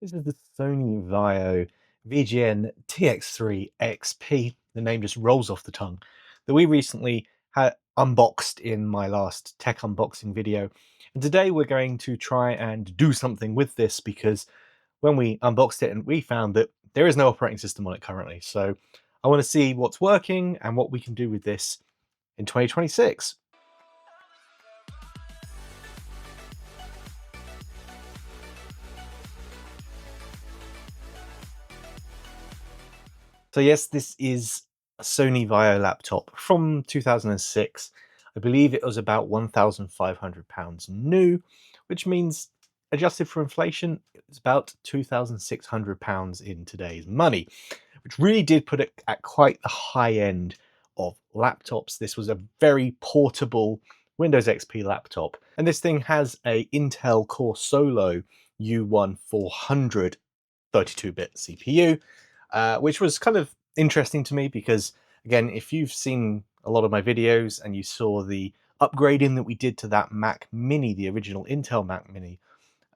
This is the Sony Vaio VGN-TX3XP. The name just rolls off the tongue. That we recently had unboxed in my last tech unboxing video. And today we're going to try and do something with this because when we unboxed it and we found that there is no operating system on it currently. So I want to see what's working and what we can do with this in 2026. So yes, this is a Sony Vaio laptop from 2006. I believe it was about £1,500 new, which means adjusted for inflation, it's about £2,600 in today's money, which really did put it at quite the high end of laptops. This was a very portable Windows XP laptop, and this thing has a Intel Core Solo U1400 32-bit CPU, which was kind of interesting to me because, again, if you've seen a lot of my videos and you saw the upgrading that we did to that Mac Mini, the original Intel Mac Mini,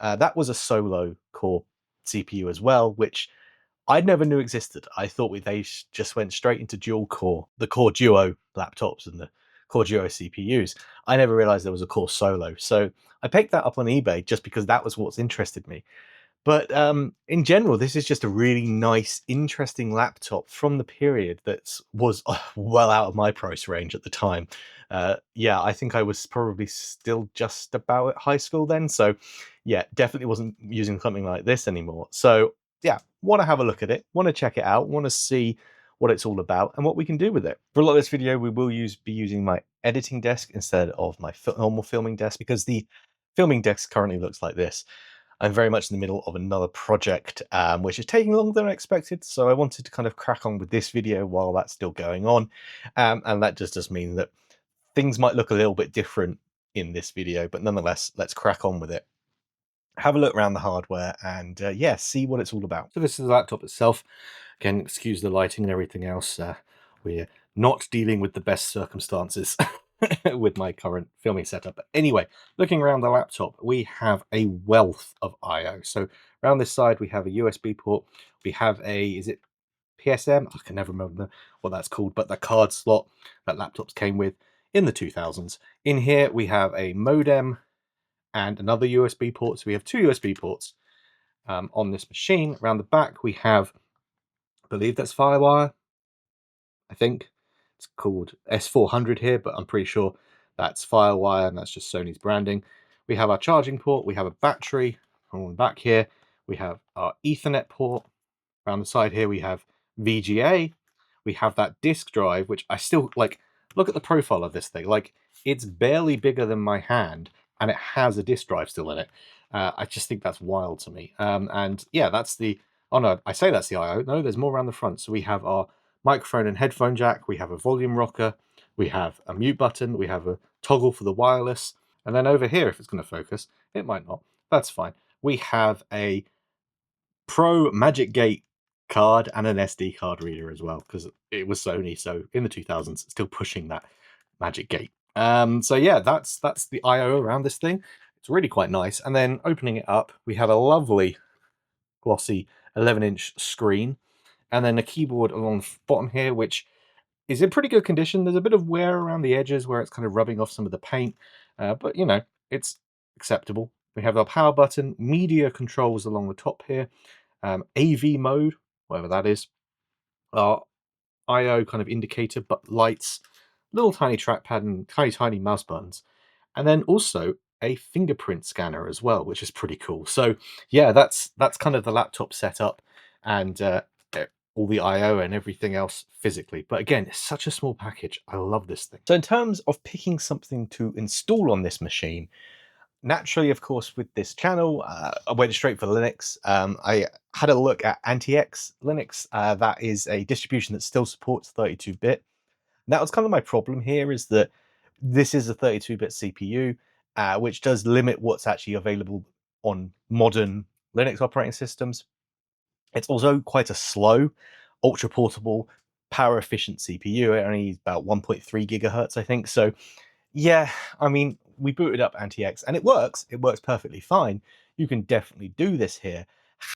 that was a solo core CPU as well, which I never knew existed. I thought they just went straight into dual core, the Core Duo laptops and the Core Duo CPUs. I never realized there was a Core Solo. So I picked that up on eBay just because that was what's interested me. But in general, this is just a really nice, interesting laptop from the period that was well out of my price range at the time. Yeah, I think I was probably still just about at high school then. So yeah, definitely wasn't using something like this anymore. So yeah, want to have a look at it, want to check it out, want to see what it's all about and what we can do with it. For a lot of this video, we will be using my editing desk instead of my normal filming desk because the filming desk currently looks like this. I'm very much in the middle of another project, which is taking longer than I expected. So I wanted to kind of crack on with this video while that's still going on. And that just does mean that things might look a little bit different in this video, but nonetheless, let's crack on with it. Have a look around the hardware and yeah, see what it's all about. So this is the laptop itself. Again, excuse the lighting and everything else. We're not dealing with the best circumstances with my current filming setup. But anyway, looking around the laptop, we have a wealth of I/O. So around this side, we have a USB port. We have is it PSM? I can never remember what that's called, but the card slot that laptops came with in the 2000s. In here, we have a modem and another USB port. So we have two USB ports on this machine. Around the back, we have, I believe that's Firewire. I think it's called S400 here, but I'm pretty sure that's Firewire and that's just Sony's branding. We have our charging port. We have a battery on the back here. We have our Ethernet port. Around the side here, we have VGA. We have that disk drive, which I still like. Look at the profile of this thing. Like, it's barely bigger than my hand, and it has a disk drive still in it. I just think that's wild to me. And yeah, that's the. Oh no, I say that's the I/O. No, there's more around the front. So we have our microphone and headphone jack. We have a volume rocker. We have a mute button. We have a toggle for the wireless. And then over here, if it's going to focus, it might not. That's fine. We have a Pro Magic Gate card and an SD card reader as well, because it was Sony, so in the 2000s, still pushing that Magic Gate. So yeah, that's the I/O around this thing. It's really quite nice. And then opening it up, we have a lovely glossy 11-inch screen, and then a keyboard along the bottom here, which is in pretty good condition. There's a bit of wear around the edges where it's kind of rubbing off some of the paint, but you know, it's acceptable. We have our power button, media controls along the top here, AV mode, whatever that is, our I/O kind of indicator, but lights, little tiny trackpad and tiny mouse buttons, and then also a fingerprint scanner as well, which is pretty cool. So yeah, that's kind of the laptop setup and all the I/O and everything else physically. But again, it's such a small package. I love this thing. So in terms of picking something to install on this machine, naturally, of course, with this channel, I went straight for Linux. I had a look at Anti-X Linux. That is a distribution that still supports 32-bit. That was kind of my problem here, is that this is a 32-bit CPU, which does limit what's actually available on modern Linux operating systems. It's also quite a slow, ultra portable, power efficient CPU. It only needs about 1.3 gigahertz, I think. So yeah, I mean, we booted up Anti-X and it works. It works perfectly fine. You can definitely do this here.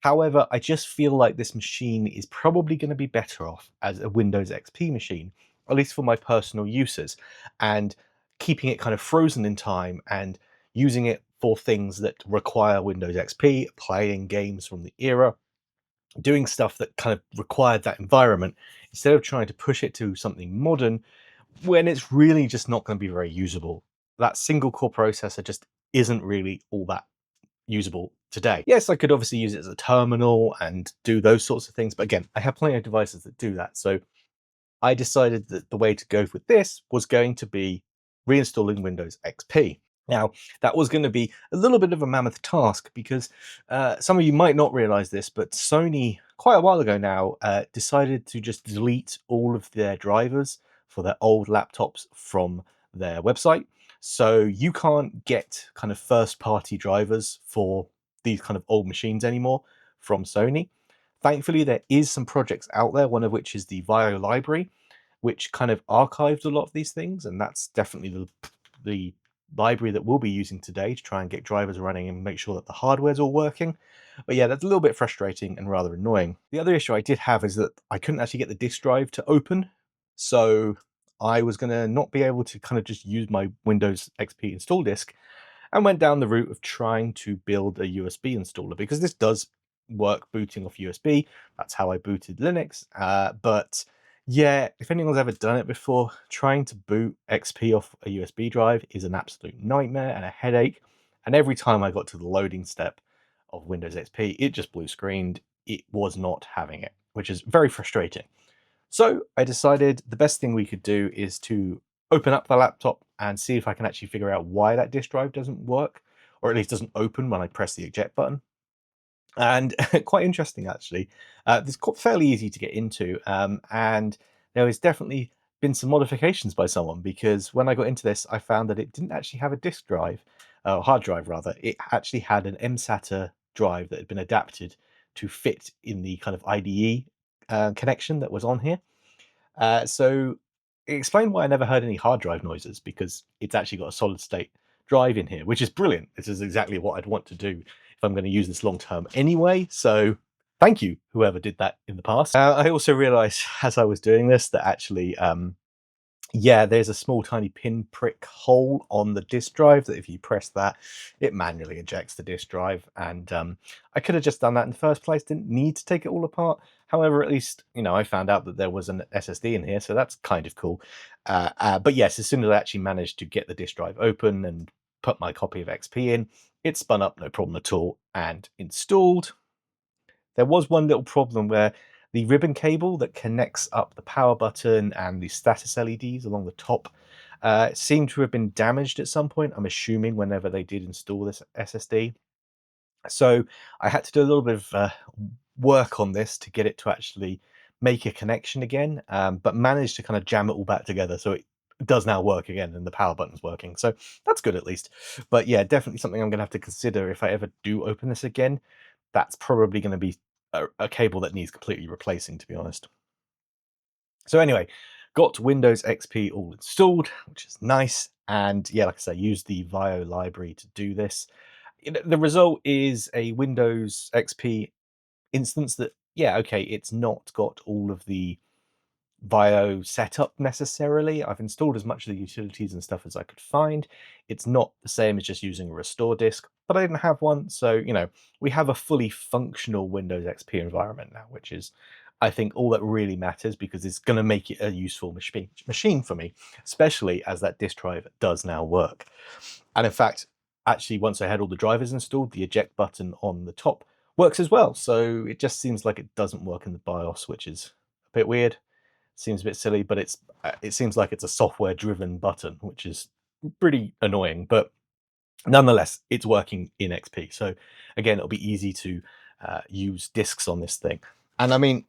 However, I just feel like this machine is probably going to be better off as a Windows XP machine, at least for my personal uses, and keeping it kind of frozen in time and using it for things that require Windows XP, playing games from the era, doing stuff that kind of required that environment, instead of trying to push it to something modern when it's really just not going to be very usable. That single core processor just isn't really all that usable today. Yes, I could obviously use it as a terminal and do those sorts of things, but again, I have plenty of devices that do that. So I decided that the way to go with this was going to be reinstalling Windows XP. Now, that was going to be a little bit of a mammoth task because some of you might not realize this, but Sony, quite a while ago now, decided to just delete all of their drivers for their old laptops from their website. So you can't get kind of first party drivers for these kind of old machines anymore from Sony. Thankfully, there is some projects out there, one of which is the Vaio library, which kind of archives a lot of these things, and that's definitely the library that we'll be using today to try and get drivers running and make sure that the hardware's all working. But yeah, that's a little bit frustrating and rather annoying. The other issue I did have is that I couldn't actually get the disk drive to open, so I was going to not be able to kind of just use my Windows XP install disk, and went down the route of trying to build a USB installer, because this does work booting off USB. That's how I booted Linux. But yeah, if anyone's ever done it before, trying to boot XP off a USB drive is an absolute nightmare and a headache. And every time I got to the loading step of Windows XP, it just blue screened. It was not having it, which is very frustrating. So I decided the best thing we could do is to open up the laptop and see if I can actually figure out why that disk drive doesn't work, or at least doesn't open when I press the eject button. And quite interesting, actually. It's fairly easy to get into, and there has definitely been some modifications by someone, because when I got into this, I found that it didn't actually have a disk drive, hard drive rather. It actually had an mSATA drive that had been adapted to fit in the kind of IDE connection that was on here. So it explained why I never heard any hard drive noises, because it's actually got a solid state drive in here, which is brilliant. This is exactly what I'd want to do if I'm going to use this long term anyway. So thank you, whoever did that in the past. I also realized as I was doing this that actually, yeah, there's a small tiny pinprick hole on the disk drive that if you press that, it manually ejects the disk drive. And I could have just done that in the first place, didn't need to take it all apart. However, at least, I found out that there was an SSD in here, so that's kind of cool. But yes, as soon as I actually managed to get the disk drive open and put my copy of XP in, it spun up no problem at all and installed. There was one little problem where the ribbon cable that connects up the power button and the status LEDs along the top seemed to have been damaged at some point, I'm assuming whenever they did install this SSD. So I had to do a little bit of work on this to get it to actually make a connection again, but managed to kind of jam it all back together so it does now work again and the power button's working. So that's good at least. But yeah, definitely something I'm going to have to consider if I ever do open this again. That's probably going to be a cable that needs completely replacing, to be honest. So anyway, got Windows XP all installed, which is nice. And yeah, like I say, use the Vaio library to do this. The result is a Windows XP instance that, yeah, okay, it's not got all of the Vaio setup necessarily. I've installed as much of the utilities and stuff as I could find. It's not the same as just using a restore disk, but I didn't have one. So, we have a fully functional Windows XP environment now, which is, I think, all that really matters, because it's going to make it a useful machine for me, especially as that disk drive does now work. And in fact, actually, once I had all the drivers installed, the eject button on the top works as well. So it just seems like it doesn't work in the BIOS, which is a bit weird. Seems a bit silly, but it seems like it's a software driven button, which is pretty annoying, but nonetheless it's working in XP. So again, it'll be easy to use disks on this thing. And I mean,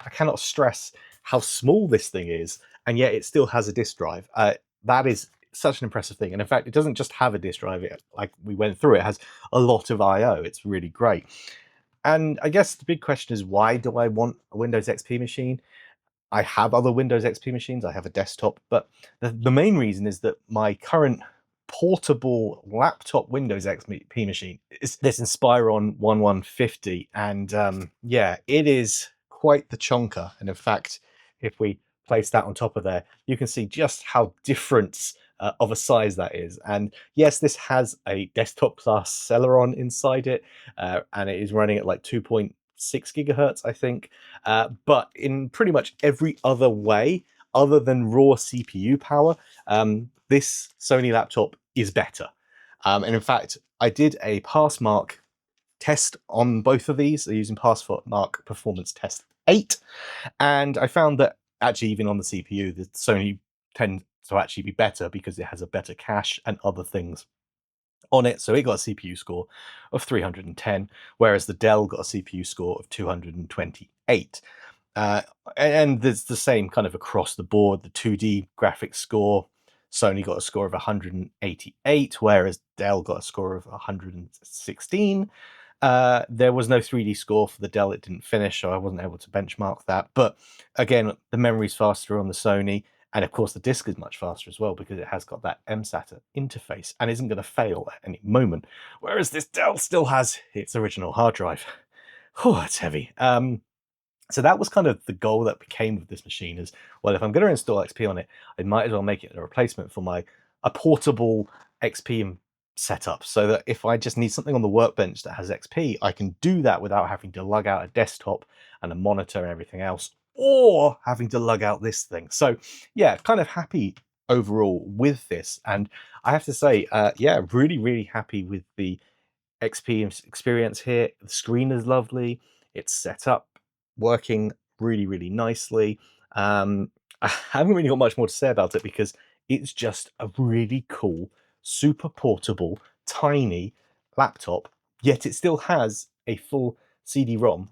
I cannot stress how small this thing is, and yet it still has a disk drive. That is such an impressive thing. And in fact, it doesn't just have a disk drive, like we went through, it has a lot of IO. It's really great. And I guess the big question is, why do I want a Windows XP machine? I have other Windows XP machines, I have a desktop, but the main reason is that my current portable laptop Windows XP machine is this Inspiron 1150, and yeah, it is quite the chonker. And in fact, if we place that on top of there, you can see just how different of a size that is. And yes, this has a desktop class Celeron inside it, and it is running at like 2.6 gigahertz, I think. But in pretty much every other way, other than raw CPU power, this Sony laptop is better. And in fact, I did a pass mark test on both of these using pass mark performance test 8, and I found that actually even on the CPU, the Sony tends to actually be better because it has a better cache and other things on it. So it got a CPU score of 310, whereas the Dell got a CPU score of 228. And there's the same kind of across the board. The 2D graphics score, Sony got a score of 188, whereas Dell got a score of 116. There was no 3D score for the Dell, it didn't finish, so I wasn't able to benchmark that. But again, the memory's faster on the Sony, and of course the disk is much faster as well because it has got that mSATA interface and isn't going to fail at any moment. Whereas this Dell still has its original hard drive. Oh, it's heavy. So that was kind of the goal that became with this machine is, well, if I'm going to install XP on it, I might as well make it a replacement for a portable XP setup, so that if I just need something on the workbench that has XP, I can do that without having to lug out a desktop and a monitor and everything else, or having to lug out this thing. So yeah, kind of happy overall with this. And I have to say, yeah, really, really happy with the XP experience here. The screen is lovely. It's set up, working really, really nicely. I haven't really got much more to say about it because it's just a really cool, super portable, tiny laptop, yet it still has a full CD-ROM.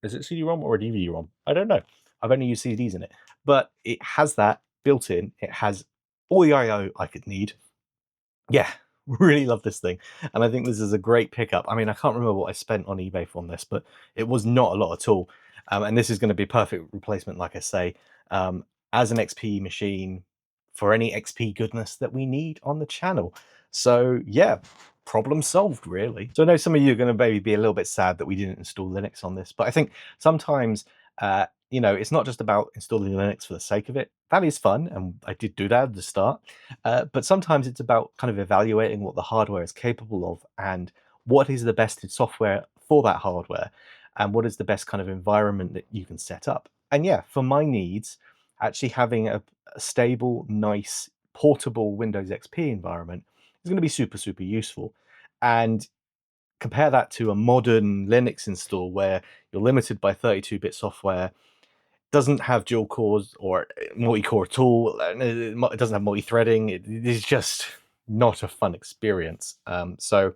Is it CD-ROM or a DVD-ROM? I don't know. I've only used CDs in it, but it has that built in. It has all the I/O I could need. Yeah, really love this thing, and I think this is a great pickup. I mean, I can't remember what I spent on eBay on this, but it was not a lot at all. And this is going to be a perfect replacement, like I say, as an XP machine for any XP goodness that we need on the channel. So yeah, problem solved, really. So I know some of you are going to maybe be a little bit sad that we didn't install Linux on this, but I think sometimes you know, it's not just about installing Linux for the sake of it. That is fun, and I did do that at the start. But sometimes it's about kind of evaluating what the hardware is capable of and what is the best software for that hardware and what is the best kind of environment that you can set up. And yeah, for my needs, actually having a stable, nice, portable Windows XP environment is going to be super, super useful. And compare that to a modern Linux install where you're limited by 32-bit software, doesn't have dual cores or multi-core at all, it doesn't have multi-threading. It is just not a fun experience. So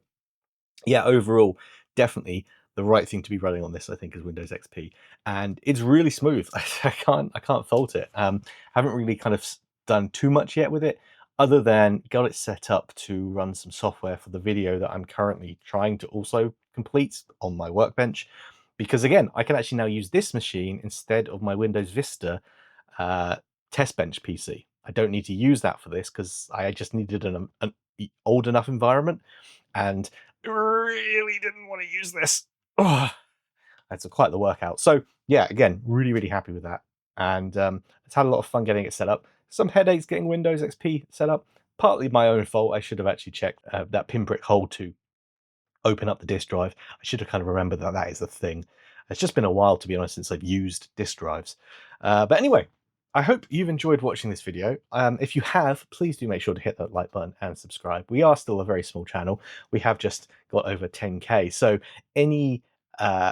yeah, overall, definitely the right thing to be running on this, I think, is Windows XP, and it's really smooth. I can't fault it. Haven't really kind of done too much yet with it, other than got it set up to run some software for the video that I'm currently trying to also complete on my workbench. Because again, I can actually now use this machine instead of my Windows Vista test bench PC. I don't need to use that for this because I just needed an old enough environment, and really didn't want to use this. Oh, that's quite the workout. So yeah, again, really, really happy with that. And it's had a lot of fun getting it set up. Some headaches getting Windows XP set up. Partly my own fault. I should have actually checked that pinprick hole to open up the disk drive. I should have kind of remembered that that is the thing. It's just been a while, to be honest, since I've used disk drives. But anyway, I hope you've enjoyed watching this video. If you have, please do make sure to hit that like button and subscribe. We are still a very small channel. We have just got over 10K. So any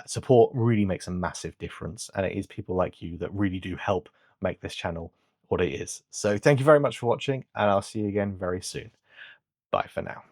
support really makes a massive difference. And it is people like you that really do help make this channel what it is. So thank you very much for watching, and I'll see you again very soon. Bye for now.